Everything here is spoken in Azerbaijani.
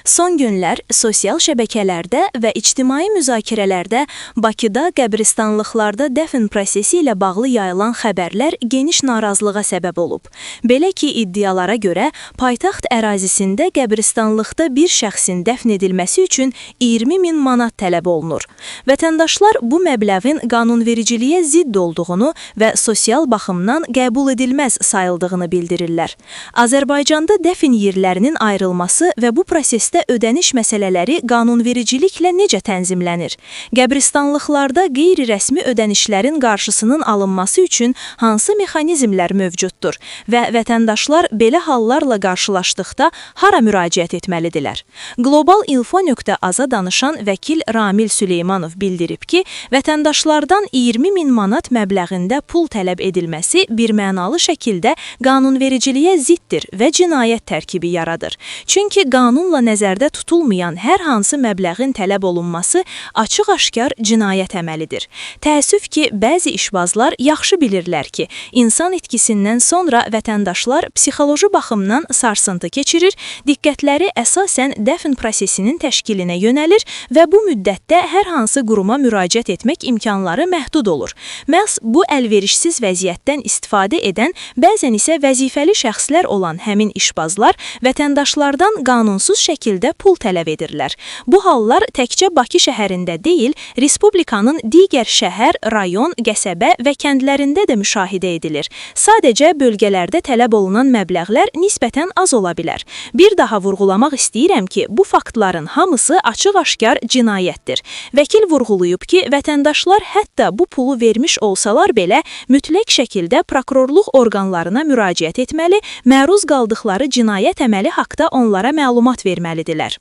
Son günlər sosial şəbəkələrdə və ictimai müzakirələrdə Bakıda qəbristanlıqlarda dəfn prosesi ilə bağlı yayılan xəbərlər geniş narazılığa səbəb olub. Belə ki, iddialara görə paytaxt ərazisində qəbristanlıqda bir şəxsin dəfn edilməsi üçün 20 min manat tələb olunur. Vətəndaşlar bu məbləğin qanunvericiliyə zidd olduğunu və sosial baxımdan qəbul edilməz sayıldığını bildirirlər. Azərbaycanda dəfn yerlərinin ayrılması və bu prosesdə ödəniş məsələləri qanunvericiliklə necə tənzimlənir? Qəbristanlıqlarda qeyri-rəsmi ödənişlərin qarşısının alınması üçün hansı mexanizmlər mövcuddur və vətəndaşlar belə hallarla qarşılaşdıqda hara müraciət etməlidirlər? Global Info.az-a danışan vəkil Ramil Süleymanov bildirib ki, vətəndaşlardan 20 min manat məbləğində pul tələb edilməsi birmənalı şəkildə qanunvericiliyə ziddir və cinayət tərkibi yaradır. Çünki qanunla nəzərdə tutulmayan hər hansı məbləğin tələb olunması açıq-aşkar cinayət əməlidir. Təəssüf ki, bəzi işbazlar yaxşı bilirlər ki, insan itkisindən sonra vətəndaşlar psixoloji baxımdan sarsıntı keçirir, diqqətləri əsasən dəfn prosesinin təşkilinə yönəlir və bu müddətdə hər hansı quruma müraciət etmək imkanları məhdud olur. Məhz bu əlverişsiz vəziyyətdən istifadə edən, bəzən isə vəzifəli şəxslər olan həmin işbazlar vətəndaşlardan qanunsuz şəkildə pul tələb edirlər. Bu hallar təkcə Bakı şəhərində deyil, Respublikanın digər şəhər, rayon, qəsəbə və kəndlərində də müşahidə edilir. Sadəcə bölgələrdə tələb olunan məbləğlər nisbətən az ola bilər. Bir daha vurğulamaq istəyirəm ki, bu faktların hamısı açıq-aşkar cinayətdir. Vəkil vurğulayıb ki, vətəndaşlar hətta bu pulu vermiş olsalar belə mütləq şəkildə prokurorluq orqanlarına müraciət etməli, məruz qaldıqları cinayət əməli haqda onlara məlumat verməlidirlər.